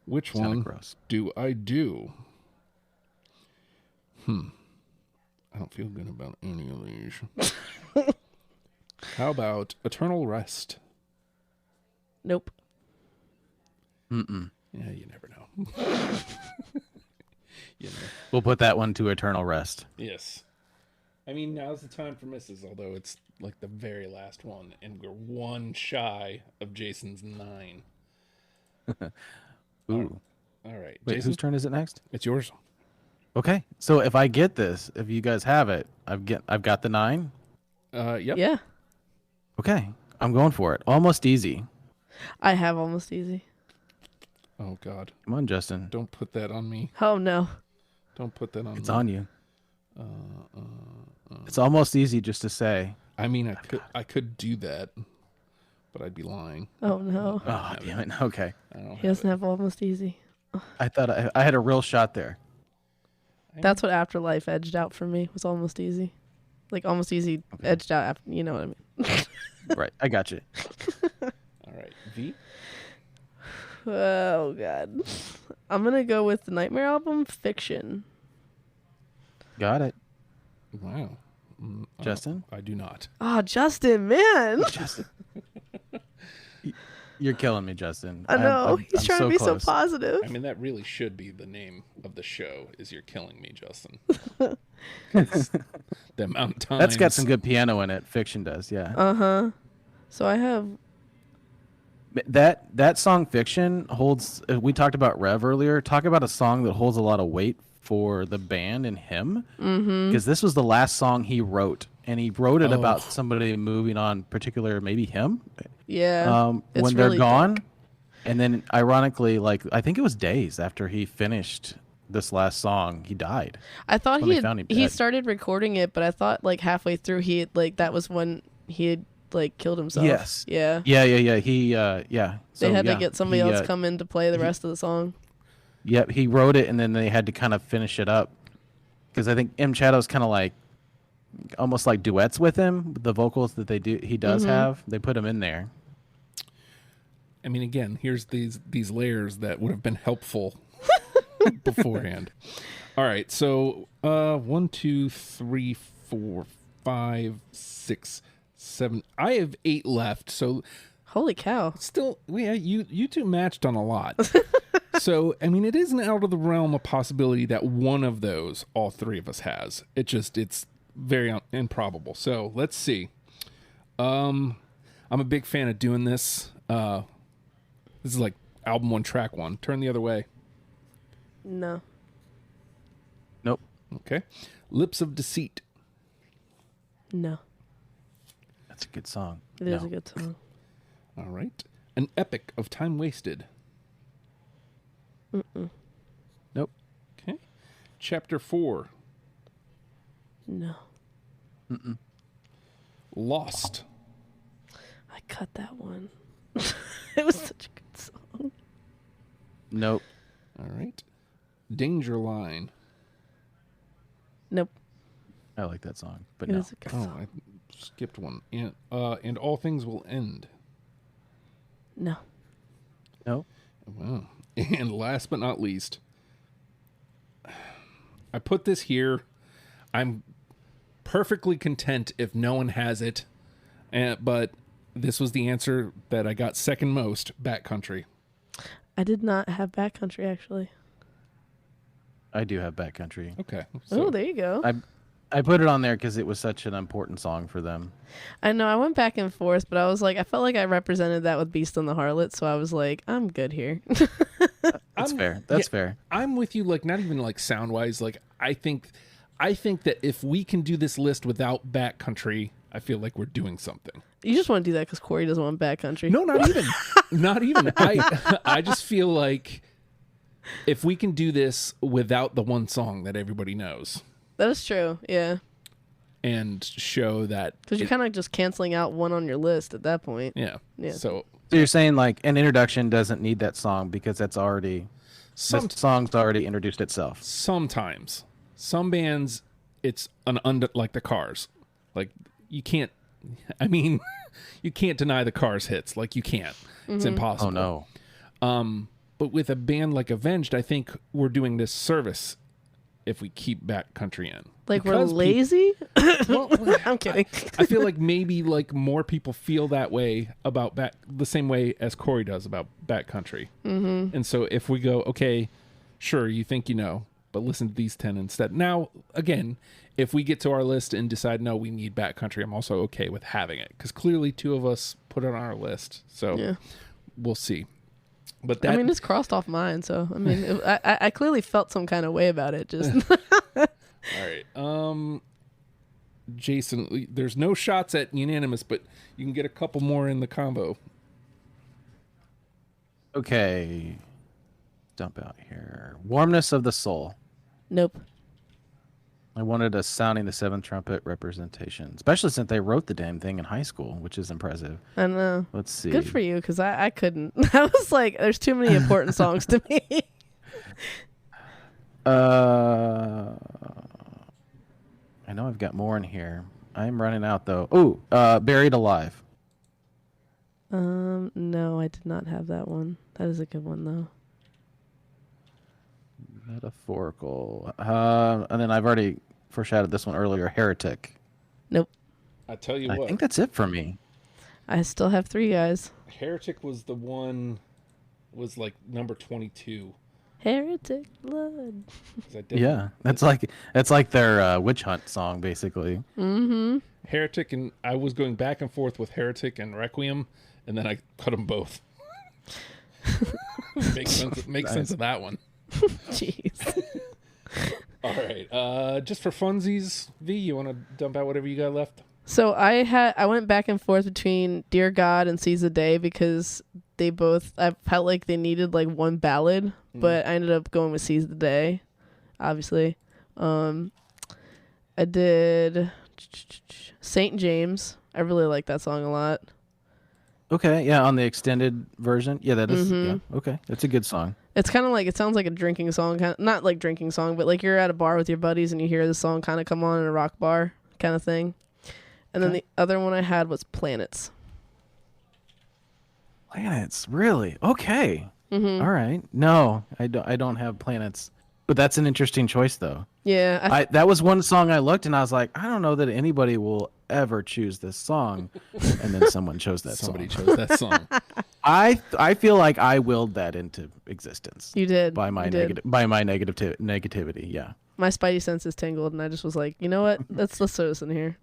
which Sounded one gross. do I do? I don't feel good about any of these. How about Eternal Rest? Nope. Mm-mm. Yeah, you never know. You know. We'll put that one to eternal rest. Yes. I mean, now's the time for misses, although it's like the very last one, and we're one shy of Jason's 9. Ooh. All right. Wait, Jason, whose turn is it next? it's yours. Okay. So if I get this, if you guys have it, I've got the 9. Yep. Yeah. Okay. I'm going for it. Almost easy. I have Almost Easy. Oh, God. Come on, Justin. Don't put that on me. Oh no. Don't put that on It's me. on you. It's almost easy just to say. I mean, I could do that, but I'd be lying. Oh no. Oh, damn it. Okay. I don't He doesn't have Almost Easy. I thought I had a real shot there. That's what Afterlife edged out for me. Was Almost Easy. Like Almost Easy edged out. After, you know what I mean? Right. I got you. All right. V? Oh god. I'm gonna go with the Nightmare album, Fiction. Got it. Wow. Justin? I do not. Oh, Justin, man. Justin. You're killing me, Justin. I know. He's I'm trying to be close. so positive. I mean, that really should be the name of the show, is You're Killing Me, Justin. The amount of times. That's got some good piano in it. Fiction does, yeah. Uh-huh. So I have... That song Fiction holds, we talked about Rev earlier. Talk about a song that holds a lot of weight for the band and him. Because this was the last song he wrote. And he wrote it about somebody moving on, particular maybe him. Yeah. It's When they're really gone. dark. And then ironically, like I think it was days after he finished this last song, he died. I thought when they found him he dead. started recording it, but I thought like halfway through he had, like that was when he had like killed himself. Yes. Yeah. Yeah. He yeah. They So, had to yeah, get somebody he, else come in to play the rest of the song. Yep, he wrote it and then they had to kind of finish it up. Because I think M. Shadow's kind of like almost like duets with him. The vocals that he does have, they put him in there. I mean, again, here's these layers that would have been helpful beforehand. All right, so 1, 2, 3, 4, 5, 6, 7. I have 8 left, so Holy cow. still, yeah, you two matched on a lot. So, I mean, it isn't out of the realm of possibility that one of those all three of us has. It's very improbable. So let's see. I'm a big fan of doing this. This is like album 1, track 1. Turn the other way. No. Nope. Okay. Lips of Deceit. No. That's a good song. It is a good song. All right. An Epic of Time Wasted. Nope. Okay. Chapter 4. No. Lost. I cut that one. It was such a good song. Nope. All right. Danger Line. Nope. I like that song, but It no. is a good Oh, song. I skipped one. And All Things Will End. No. Nope. Wow. And last but not least, I put this here. I'm perfectly content if no one has it. But this was the answer that I got second most, Backcountry. I did not have Backcountry, actually. I do have Backcountry. Okay. Oh, there you go. I put it on there because it was such an important song for them. I know. I went back and forth, but I was like, I felt like I represented that with Beast and the Harlot, so I was like, I'm good here. That's fair. That's fair. I'm with you, like, not even like sound wise. Like, I think that if we can do this list without Backcountry, I feel like we're doing something. You just want to do that because Corey doesn't want Backcountry. No, not even. Not even. I just feel like if we can do this without the one song that everybody knows That is true, yeah. and show that. Because you're kind of just canceling out one on your list at that point. Yeah. Yeah. So So you're saying like an introduction doesn't need that song because that's already the song's already introduced itself. sometimes some bands, it's like the Cars. Like, you can't, I mean, you can't deny the Cars hits. Like, you can't. It's impossible. Oh no. But with a band like Avenged, I think we're doing this service if we keep Backcountry in. Like, Because we're lazy? Well, I'm kidding. I feel like maybe like more people feel that way about the same way as Corey does about Backcountry. Mm-hmm. And so if we go, okay, sure, you think you know, but listen to these 10 instead. Now, again, if we get to our list and decide, no, we need Backcountry, I'm also okay with having it. Because clearly 2 of us put it on our list. So Yeah. we'll see. But that, I mean, it's crossed off mine, so, I mean, I clearly felt some kind of way about it, just... all right. Jason, there's no shots at unanimous, but you can get a couple more in the combo. Okay. Dump out here. Warmness of the Soul. Nope. I wanted a sounding the 7th trumpet representation, especially since they wrote the damn thing in high school, which is impressive. I know. Let's see. Good for you, because I couldn't. I was like, there's too many important songs to me. I know I've got more in here. I'm running out though. Oh, Buried Alive. No, I did not have that one. That is a good one though. Metaphorical. And then I've already foreshadowed this one earlier. Heretic. Nope. I tell you I what, think that's it for me. I still have 3 guys. Heretic was the one, was like number 22. Heretic blood. 'Cause I definitely- Yeah, that's like their witch hunt song, basically. Mm-hmm. Heretic, and I was going back and forth with Heretic and Requiem, and then I cut them both. Makes sense of that one. Jeez. All right, just for funsies, V, you want to dump out whatever you got left? So I went back and forth between Dear God and Seize the Day because I felt like they needed like one ballad, but I ended up going with Seize the Day, obviously. I did Saint James. I really like that song a lot. Okay, yeah, on the extended version. Yeah, that is. Yeah, okay, that's a good song. It's kind of like, it sounds like a drinking song, not like drinking song, but like you're at a bar with your buddies and you hear the song kind of come on in a rock bar kind of thing. And then the other one I had was Planets. Planets, really? Okay. All right. No, I don't have Planets, but that's an interesting choice, though. Yeah. That was one song I looked and I was like, I don't know that anybody will ever choose this song, and then someone chose that Somebody song. chose that song. I feel like I willed that into existence. You did. by my negativity. Yeah. My spidey senses tingled and I just was like, you know what? Let's throw this in here.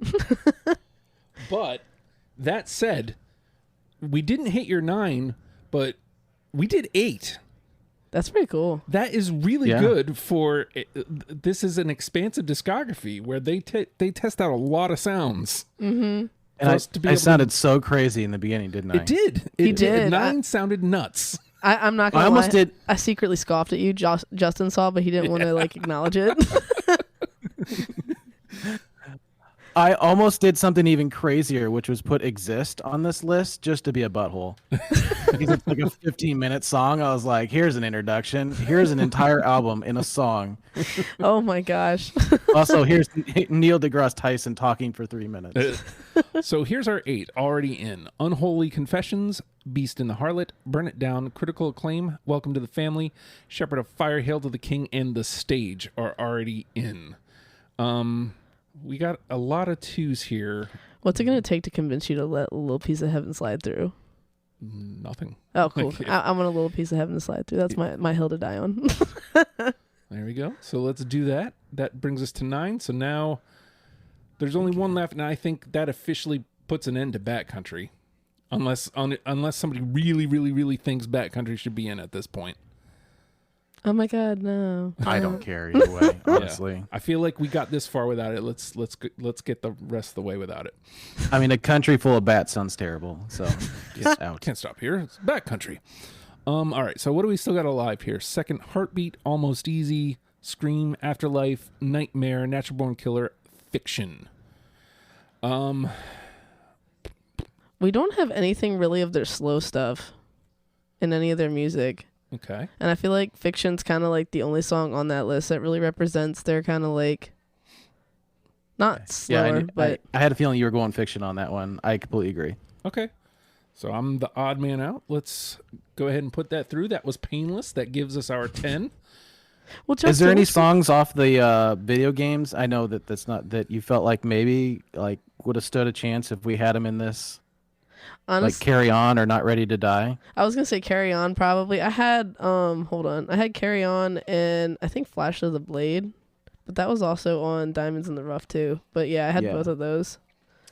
But that said, we didn't hit your 9, but we did 8. That's pretty cool. That is really Yeah. good for. This is an expansive discography where they test out a lot of sounds. Mm-hmm. And I I sounded so crazy in the beginning, didn't I? It did. You did. 9 sounded nuts. I'm not gonna I almost lie. did. I secretly scoffed at you. Justin saw, but he didn't want to like acknowledge it. I almost did something even crazier, which was put Exist on this list just to be a butthole. Because it's like a 15-minute song. I was like, here's an introduction. Here's an entire album in a song. Oh my gosh. Also, here's Neil deGrasse Tyson talking for 3 minutes. So here's our 8 already in: Unholy Confessions, Beast and the Harlot, Burn It Down, Critical Acclaim, Welcome to the Family, Shepherd of Fire, Hail to the King, and The Stage are already in. We got a lot of 2s here. What's it gonna take to convince you to let a little piece of heaven slide through? Nothing. Oh, cool. I want a little piece of heaven to slide through. That's my hill to die on. There we go. So let's do that. That brings us to 9. So now there's only one left, and I think that officially puts an end to Backcountry, unless somebody really, really, really thinks Backcountry should be in at this point. Oh my God, no. I don't care either way, honestly. Yeah. I feel like we got this far without it. Let's get the rest of the way without it. I mean, a country full of bats sounds terrible. So just out. Can't stop here. It's Backcountry. All right. So what do we still got alive here? Second Heartbeat, Almost Easy, Scream, Afterlife, Nightmare, Natural Born Killer, Fiction. We don't have anything really of their slow stuff in any of their music. Okay. And I feel like Fiction's kind of like the only song on that list that really represents their kind of like, not slower, but I had a feeling you were going Fiction on that one. I completely agree. Okay. So I'm the odd man out. Let's go ahead and put that through. That was painless. That gives us our 10. well, Is there any Justin, songs off the video games? I know that's not that you felt like maybe like would have stood a chance if we had them in this. Like Carry On or Not Ready to Die. I was gonna say Carry On probably. I had hold on. I had Carry On and I think Flash of the Blade, but that was also on Diamonds in the Rough too. But yeah, I had both of those.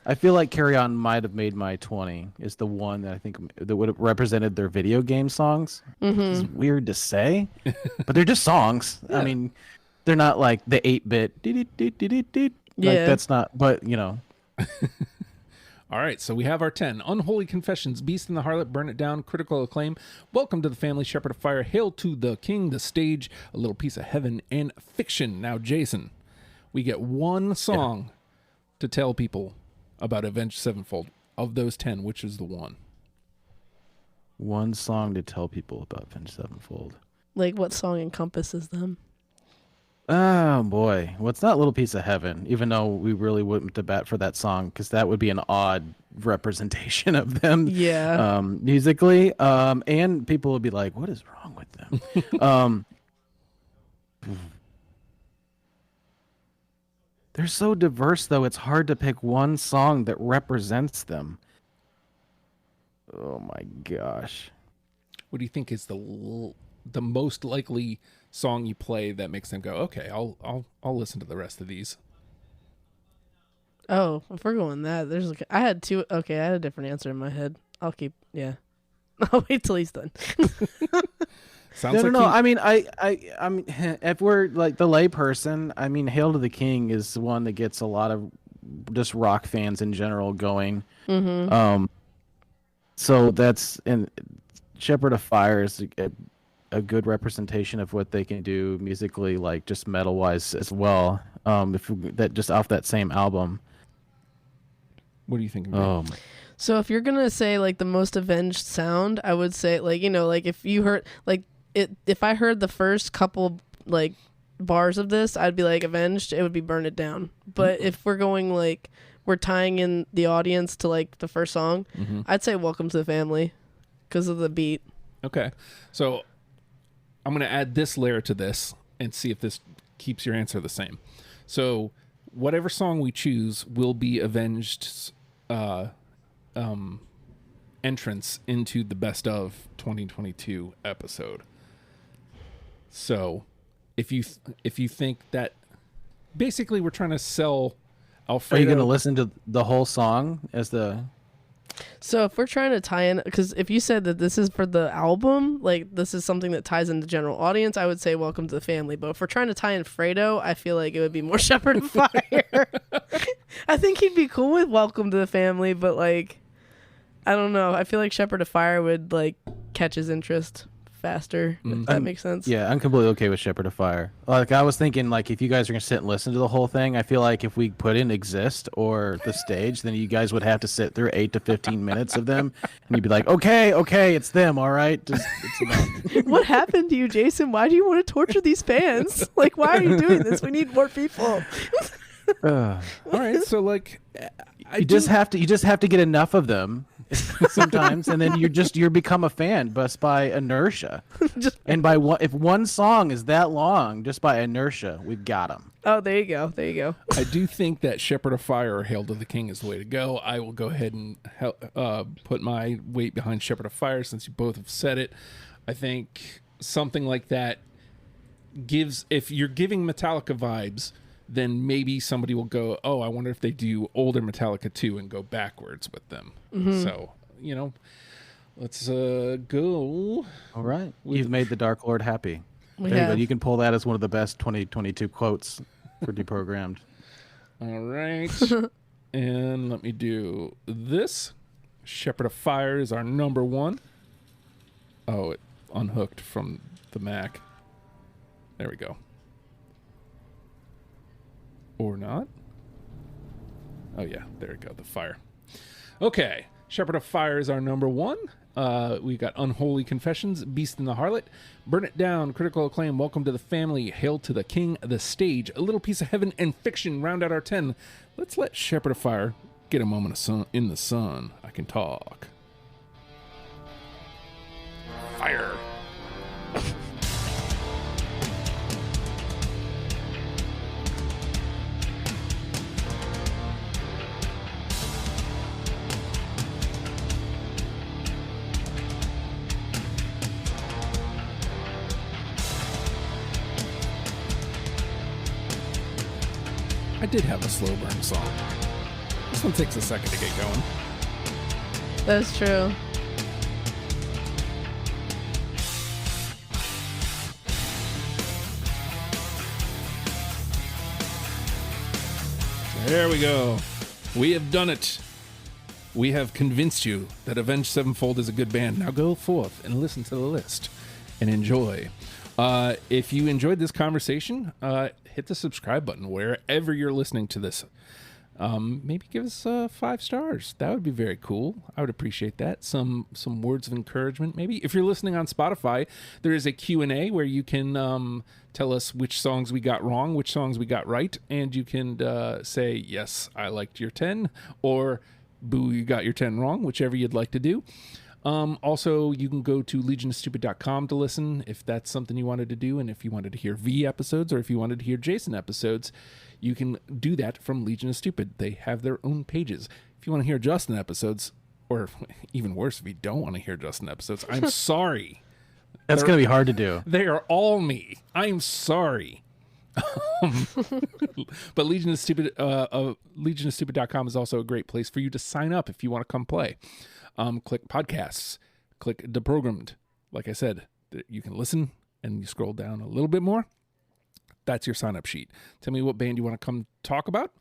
I feel like Carry On might have made my 20. Is the one that I think that would have represented their video game songs. It's weird to say, but they're just songs. I mean, they're not like the 8-bit. Like that's not. But you know. All right, so we have our 10. Unholy Confessions, Beast and the Harlot, Burn It Down, Critical Acclaim, Welcome to the Family, Shepherd of Fire, Hail to the King, The Stage, A Little Piece of Heaven, and Fiction. Now, Jason, we get one song to tell people about Avenged Sevenfold. Of those 10, which is the one? One song to tell people about Avenged Sevenfold. Like what song encompasses them? Oh boy, well, it's not Little Piece of Heaven, even though we really wouldn't to bat for that song because that would be an odd representation of them, Yeah. musically. And people would be like, "What is wrong with them?" They're so diverse, though. It's hard to pick one song that represents them. Oh my gosh. What do you think is the most likely song you play that makes them go, okay, I'll listen to the rest of these? Oh, if we're going that, there's like I had two. Okay, I had a different answer in my head. I'll keep. Yeah. I'll wait till he's done. Sounds No. like I mean, I mean, if we're like the layperson, I mean, "Hail to the King" is one that gets a lot of just rock fans in general going. Mm-hmm. So that's and Shepherd of Fire is a good representation of what they can do musically, like just metal wise as well. That just off that same album. What do you think? So if you're gonna say like the most Avenged sound, I would say like like if you heard like it, if I heard the first couple like bars of this, I'd be like Avenged. It would be Burn It Down. But if we're going like we're tying in the audience to like the first song, I'd say Welcome to the Family because of the beat. Okay, so I'm going to add this layer to this and see if this keeps your answer the same. So whatever song we choose will be Avenged's entrance into the best of 2022 episode. So if you think that basically we're trying to sell Alfredo. Are you going to listen to the whole song as the... So if we're trying to tie in, because if you said that this is for the album, like this is something that ties in the general audience, I would say Welcome to the Family. But if we're trying to tie in Fredo, I feel like it would be more Shepherd of Fire. I think he'd be cool with Welcome to the Family, but like, I don't know. I feel like Shepherd of Fire would like catch his interest faster. If that makes sense. Yeah, I'm completely okay with Shepherd of Fire. Like I was thinking, like if you guys are gonna sit and listen to the whole thing, I feel like if we put in Exist or The Stage, then you guys would have to sit through 8 to 15 minutes of them, and you'd be like, okay, it's them, all right. Just, it's enough. What happened to you, Jason? Why do you want to torture these fans? Like, why are you doing this? We need more people. All right, so like, You just have to get enough of them sometimes, and then you're become a fan just by inertia. And by if one song is that long, just by inertia, we've got them. Oh, there you go. I do think that Shepherd of Fire or Hail to the King is the way to go. I will go ahead and put my weight behind Shepherd of Fire since you both have said it. I think something like that gives, if you're giving Metallica vibes, then maybe somebody will go, oh, I wonder if they do older Metallica too and go backwards with them. So, let's go. All right. You've made the Dark Lord happy. We There you go. have. You can pull that as one of the best 2022 quotes for Deprogrammed. All right. And let me do this. Shepherd of Fire is our number one. Oh, it unhooked from the Mac. There we go. Or not. Oh, yeah. There we go. The fire. Okay. Shepherd of Fire is our number one. We got Unholy Confessions, Beast and the Harlot, Burn It Down, Critical Acclaim, Welcome to the Family, Hail to the King, The Stage, A Little Piece of Heaven, and Fiction round out our 10. Let's let Shepherd of Fire get a moment of sun in the sun. I can talk. Fire. I did have a slow burn song. This one takes a second to get going. That's true. There we go. We have done it. We have convinced you that Avenged Sevenfold is a good band. Now go forth and listen to the list and enjoy. If you enjoyed this conversation, hit the subscribe button wherever you're listening to this. maybe give us 5 stars. That would be very cool. I would appreciate that. Some words of encouragement, maybe. If you're listening on Spotify, there is a Q&A where you can tell us which songs we got wrong, which songs we got right, and you can say, yes, I liked your 10, or boo, you got your 10 wrong, whichever you'd like to do. Also, you can go to legionofstupid.com to listen if that's something you wanted to do, and if you wanted to hear V episodes or if you wanted to hear Jason episodes, you can do that from Legion of Stupid. They have their own pages. If you want to hear Justin episodes, or even worse, if you don't want to hear Justin episodes, I'm sorry. That's going to be hard to do. They are all me. I'm sorry. But Legion of Stupid, legionofstupid.com is also a great place for you to sign up if you want to come play. Click podcasts, click deprogrammed. Like I said, you can listen and you scroll down a little bit more. That's your sign up sheet. Tell me what band you want to come talk about,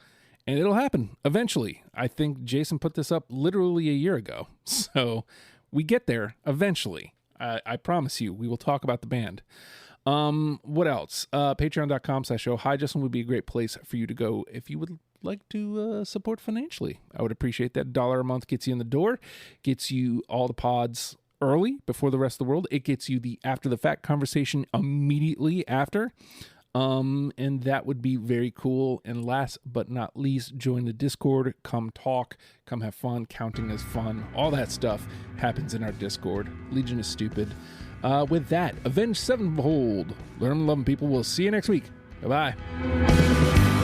and it'll happen eventually. I think Jason put this up literally a year ago. So we get there eventually. I promise you, we will talk about the band. What else? Patreon.com/show. Hi, Justin would be a great place for you to go if you would like to support financially. I would appreciate that. $1 a month gets you in the door, gets you all the pods early before the rest of the world. It gets you the after the fact conversation immediately after. And that would be very cool. And last but not least, join the Discord, come talk, come have fun. Counting is fun. All that stuff happens in our Discord. Legion is Stupid. With that, Avenged Sevenfold. Learn and love them, people. We'll see you next week. Bye-bye.